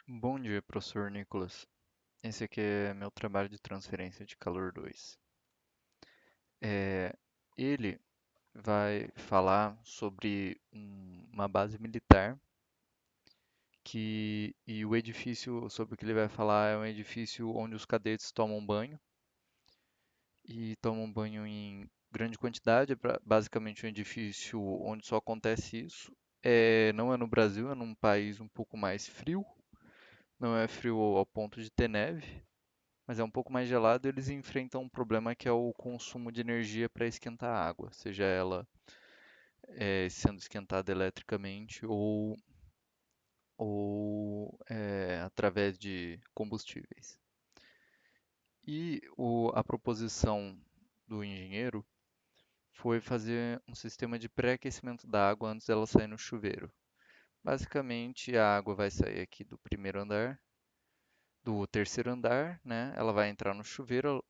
Bom dia, professor Nicolas. Esse aqui é meu trabalho de transferência de calor 2. É, ele vai falar sobre uma base militar e o edifício sobre o que ele vai falar é um edifício onde os cadetes tomam banho e tomam banho em grande quantidade. É basicamente um edifício onde só acontece isso. Não é no Brasil, é num país um pouco mais frio. Não é frio ao ponto de ter neve, mas é um pouco mais gelado, eles enfrentam um problema que é o consumo de energia para esquentar a água, seja ela sendo esquentada eletricamente ou através de combustíveis. A proposição do engenheiro foi fazer um sistema de pré-aquecimento da água antes dela sair no chuveiro. Basicamente, a água vai sair aqui do primeiro andar, do terceiro andar, né? Ela vai entrar no chuveiro.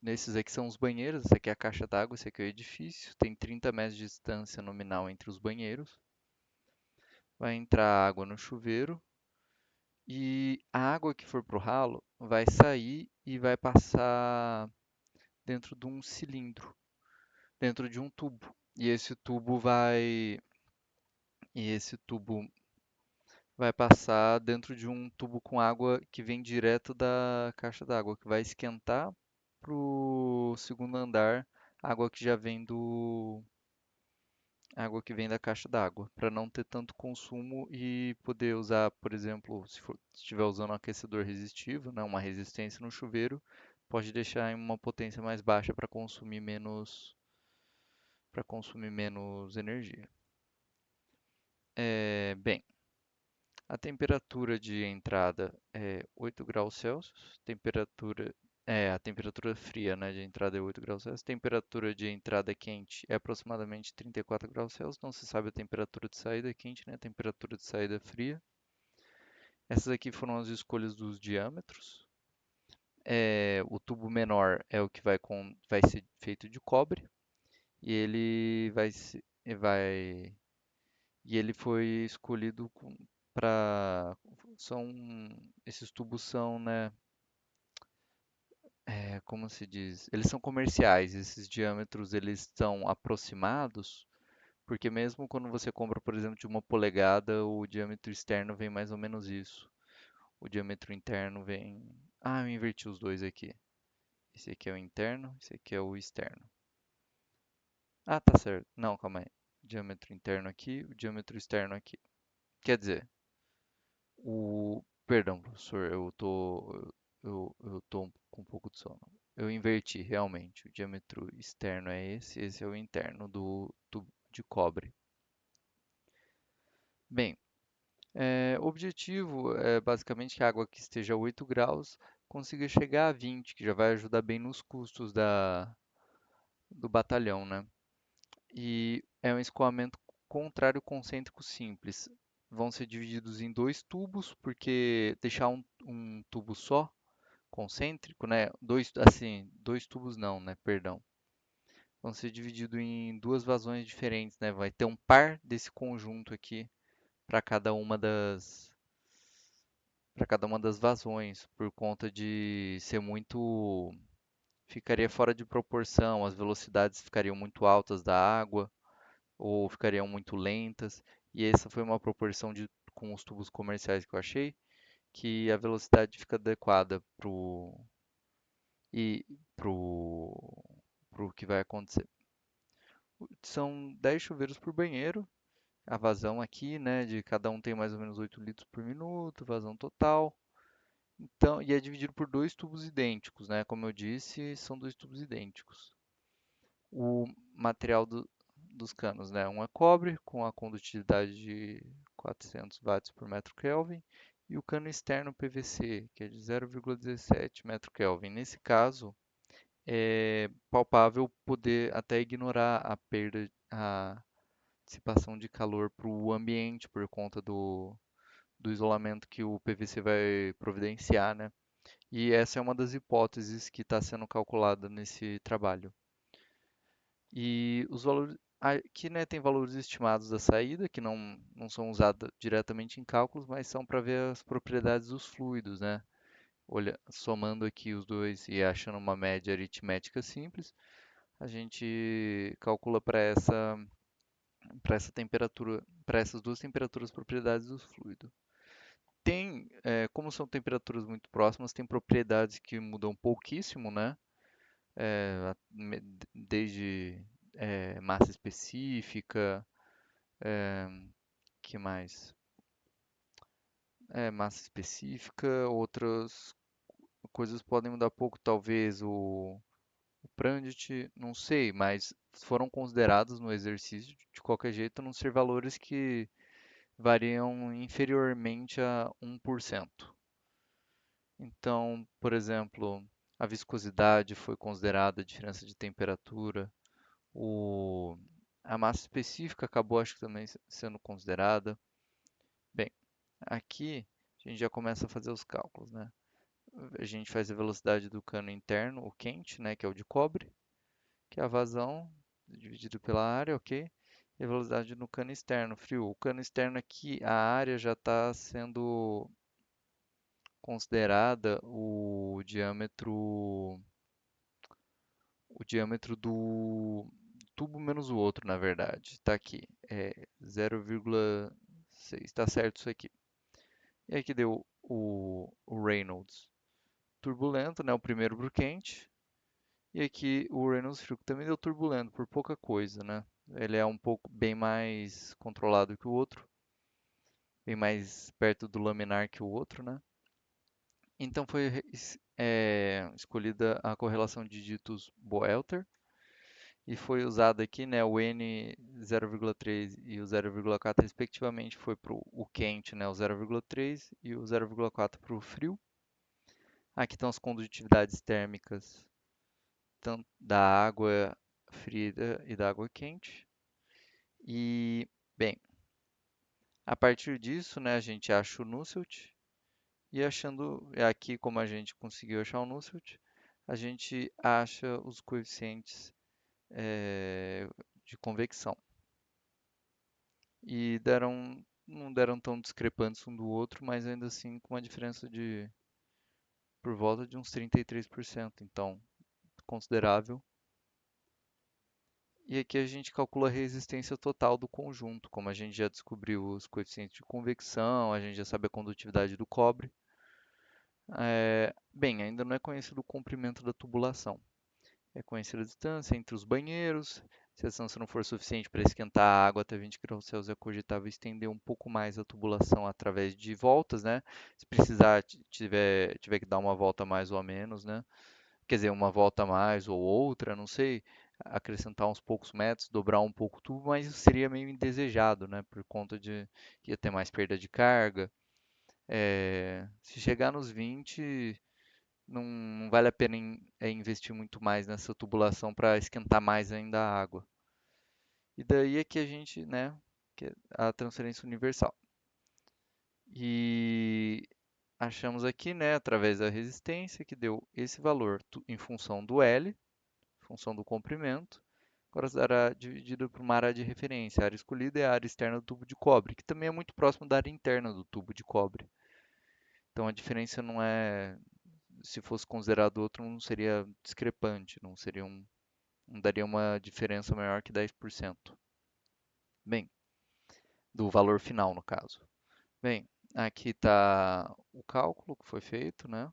Nesses aqui são os banheiros, esse aqui é a caixa d'água, esse aqui é o edifício. Tem 30 metros de distância nominal entre os banheiros. Vai entrar água no chuveiro e a água que for pro ralo vai sair e vai passar dentro de um cilindro, dentro de um tubo. E esse tubo vai passar dentro de um tubo com água que vem direto da caixa d'água, que vai esquentar pro segundo andar, água que já vem do água que vem da caixa d'água, para não ter tanto consumo e poder usar, por exemplo, se estiver usando um aquecedor resistivo, né, uma resistência no chuveiro, pode deixar em uma potência mais baixa para consumir menos energia. Bem, a temperatura de entrada é 8 graus Celsius, a temperatura fria, né, de entrada é 8 graus Celsius, temperatura de entrada quente é aproximadamente 34 graus Celsius, não se sabe a temperatura de saída quente, né, a temperatura de saída fria. Essas aqui foram as escolhas dos diâmetros. O tubo menor é o que vai ser feito de cobre e ele foi escolhido para são esses tubos são, né, como se diz, eles são comerciais, esses diâmetros eles estão aproximados, porque mesmo quando você compra, por exemplo, de 1 polegada, o diâmetro externo vem mais ou menos isso. O diâmetro interno vem. Ah, eu inverti os dois aqui. Esse aqui é o interno, esse aqui é o externo. Ah, tá certo. Não, calma aí. Diâmetro interno aqui, o diâmetro externo aqui. Quer dizer, Perdão, professor, eu tô com um pouco de sono. Eu inverti, realmente. O diâmetro externo é esse é o interno do tubo de cobre. Bem, o objetivo é basicamente que a água que esteja a 8 graus consiga chegar a 20, que já vai ajudar bem nos custos do batalhão, né? E é um escoamento contrário concêntrico simples. Vão ser divididos em dois tubos, porque deixar um tubo só concêntrico, né? Dois tubos não, né? Perdão. Vão ser divididos em duas vazões diferentes, né? Vai ter um par desse conjunto aqui para cada uma das vazões, por conta de ser muito, ficaria fora de proporção, as velocidades ficariam muito altas da água ou ficariam muito lentas. E essa foi uma proporção com os tubos comerciais que eu achei, que a velocidade fica adequada e pro, pro que vai acontecer. São 10 chuveiros por banheiro. A vazão aqui, né, de cada um tem mais ou menos 8 litros por minuto, vazão total. Então, e é dividido por dois tubos idênticos, né? Como eu disse, são dois tubos idênticos. O material dos canos, né? Um é cobre com a condutividade de 400 watts por metro Kelvin e o cano externo PVC, que é de 0,17 metro Kelvin. Nesse caso, é palpável poder até ignorar a dissipação de calor para o ambiente por conta do isolamento que o PVC vai providenciar, né? E essa é uma das hipóteses que está sendo calculada nesse trabalho. E Aqui, né, tem valores estimados da saída, que não são usados diretamente em cálculos, mas são para ver as propriedades dos fluidos, né? Somando aqui os dois e achando uma média aritmética simples, a gente calcula para essa temperatura, para essas duas temperaturas, propriedades do fluido. Como são temperaturas muito próximas, tem propriedades que mudam pouquíssimo, né? É, desde massa específica, que mais? Massa específica, outras coisas podem mudar pouco, talvez o Prandtl, não sei, mas foram considerados no exercício de qualquer jeito não ser valores que variam inferiormente a 1%. Então, por exemplo, a viscosidade foi considerada a diferença de temperatura, o, a massa específica acabou, acho que também sendo considerada. Bem, aqui a gente já começa a fazer os cálculos, né? A gente faz a velocidade do cano interno, o quente, né, que é o de cobre, que é a vazão dividido pela área, ok? E a velocidade no cano externo, frio. O cano externo aqui, a área já está sendo considerada o diâmetro do tubo menos o outro, na verdade. Está aqui, 0,6, está certo isso aqui. E aqui deu o Reynolds turbulento, né, o primeiro para o quente. E aqui o Reynolds frio, que também deu turbulento por pouca coisa, né? Ele é um pouco bem mais controlado que o outro, bem mais perto do laminar que o outro, né? Então foi escolhida a correlação de dígitos Boelter e foi usado aqui, né, o N 0,3 e o 0,4 respectivamente foi para o quente, né, o 0,3 e o 0,4 para o frio. Aqui estão as condutividades térmicas tanto da água fria e da água quente. E, bem, a partir disso, né, a gente acha o Nusselt e achando aqui como a gente conseguiu achar o Nusselt, a gente acha os coeficientes de convecção. E não deram tão discrepantes um do outro, mas ainda assim com uma diferença de por volta de uns 33%, então considerável. E aqui a gente calcula a resistência total do conjunto, como a gente já descobriu os coeficientes de convecção, a gente já sabe a condutividade do cobre. Bem, ainda não é conhecido o comprimento da tubulação. É conhecida a distância entre os banheiros. Se a distância não for suficiente para esquentar a água até 20 graus Celsius, é cogitável estender um pouco mais a tubulação através de voltas, né? Se precisar, tiver que dar uma volta a mais ou a menos, né? Quer dizer, uma volta a mais ou outra, não sei, acrescentar uns poucos metros, dobrar um pouco o tubo, mas isso seria meio indesejado, né? Por conta de que ia ter mais perda de carga. Se chegar nos 20, não vale a pena investir muito mais nessa tubulação para esquentar mais ainda a água. E daí é que a gente, né, que é a transferência universal. E achamos aqui, né, através da resistência, que deu esse valor em função do L, função do comprimento. Agora será dividido por uma área de referência. A área escolhida é a área externa do tubo de cobre, que também é muito próximo da área interna do tubo de cobre. Então a diferença não é, se fosse considerado outro, não seria discrepante, não daria uma diferença maior que 10%. Bem, do valor final, no caso. Bem, aqui está o cálculo que foi feito, né?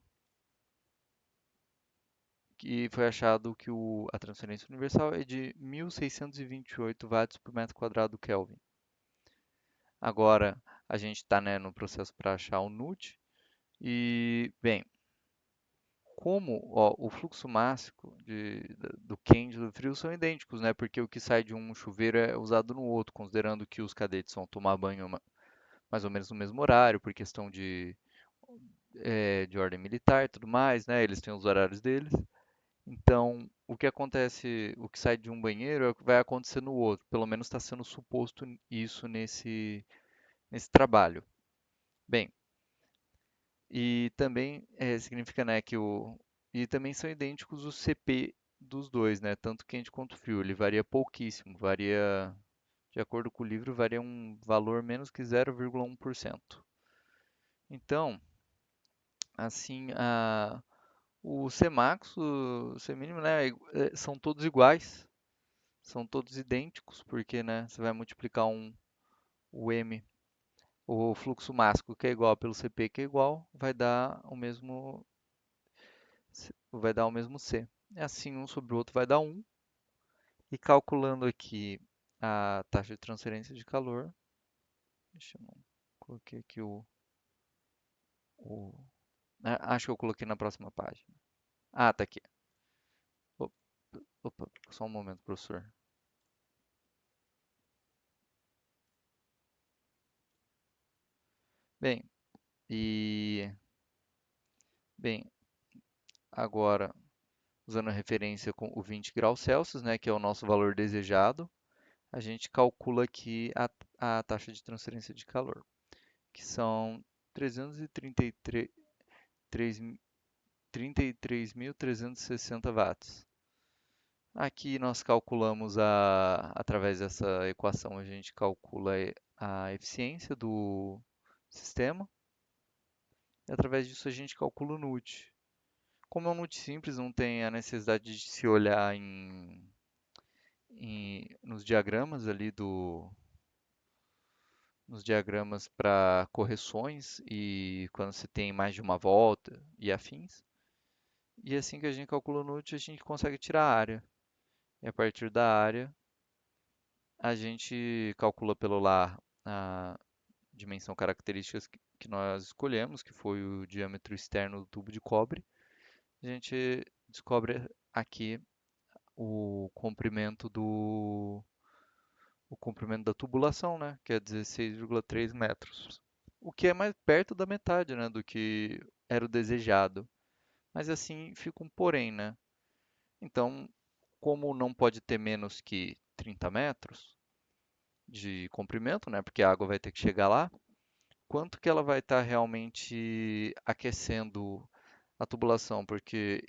Que foi achado que a transferência universal é de 1.628 watts por metro quadrado Kelvin. Agora a gente está, né, no processo para achar o NUT. E, bem, como o fluxo máximo do quente e do frio são idênticos, né? Porque o que sai de um chuveiro é usado no outro, considerando que os cadetes vão tomar banho mais ou menos no mesmo horário, por questão de ordem militar e tudo mais, né? Eles têm os horários deles. Então, o que acontece, o que sai de um banheiro é o que vai acontecer no outro. Pelo menos está sendo suposto isso nesse trabalho. Bem, e também significa, né, e também são idênticos os CP dos dois, né? Tanto quente quanto frio. Ele varia pouquíssimo, varia, de acordo com o livro, varia um valor menos que 0,1%. Então, assim, o Cmax, o Cmínimo, né, são todos iguais, são todos idênticos, porque, né, você vai multiplicar o M, o fluxo máximo que é igual pelo Cp que é igual, vai dar o mesmo C. É assim, um sobre o outro vai dar 1. E calculando aqui a taxa de transferência de calor, deixa eu coloquei aqui o acho que eu coloquei na próxima página. Ah, tá aqui. Opa, opa, só um momento, professor. Bem, e bem, agora usando a referência com o 20 graus Celsius, né, que é o nosso valor desejado, a gente calcula aqui a taxa de transferência de calor, que são 333, 33.360 watts. Aqui nós calculamos através dessa equação, a gente calcula a eficiência do sistema e através disso a gente calcula o NUT. Como é um NUT simples, não tem a necessidade de se olhar nos diagramas ali nos diagramas para correções e quando você tem mais de uma volta e afins. E assim que a gente calcula o NUT, a gente consegue tirar a área. E a partir da área, a gente calcula pelo lá a dimensão características que nós escolhemos, que foi o diâmetro externo do tubo de cobre. A gente descobre aqui o comprimento o comprimento da tubulação, né, que é 16,3 metros. O que é mais perto da metade, né, do que era o desejado. Mas assim fica um porém, né? Então, como não pode ter menos que 30 metros de comprimento, né, porque a água vai ter que chegar lá, quanto que ela vai estar realmente aquecendo a tubulação? Porque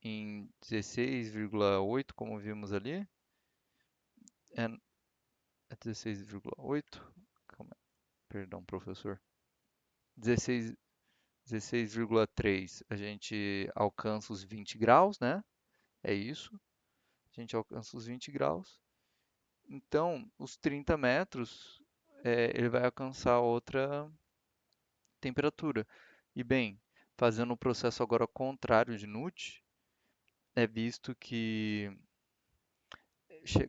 em 16,8, como vimos ali, é, é 16,8? Calma aí, perdão, professor. 16, 16,3, a gente alcança os 20 graus, né? É isso. A gente alcança os 20 graus. Então, os 30 metros, ele vai alcançar outra temperatura. E bem, fazendo o processo agora ao contrário de NUT, é visto que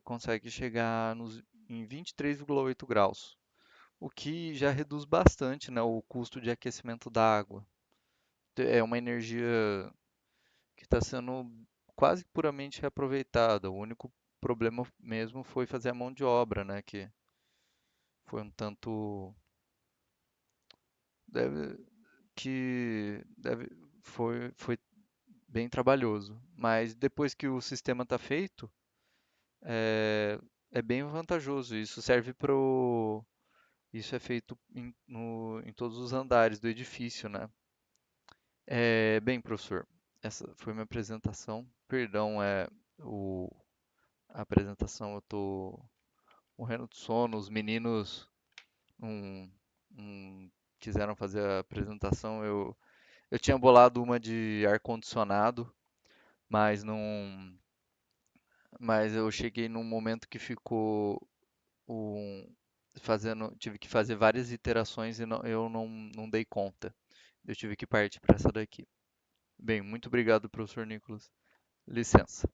consegue chegar em 23,8 graus, o que já reduz bastante, né, o custo de aquecimento da água. É uma energia que está sendo quase puramente reaproveitada. O único problema mesmo foi fazer a mão de obra, né, que foi um tanto deve, foi bem trabalhoso. Mas depois que o sistema está feito, é, é bem vantajoso. Isso é feito em todos os andares do edifício, né? Bem, professor, essa foi minha apresentação. Perdão, o, a apresentação eu tô morrendo de sono. Os meninos não, não quiseram fazer a apresentação. Eu tinha bolado uma de ar-condicionado, mas não, mas eu cheguei num momento que ficou um, tive que fazer várias iterações e eu não dei conta. Eu tive que partir para essa daqui. Bem, muito obrigado, professor Nicolas. Licença.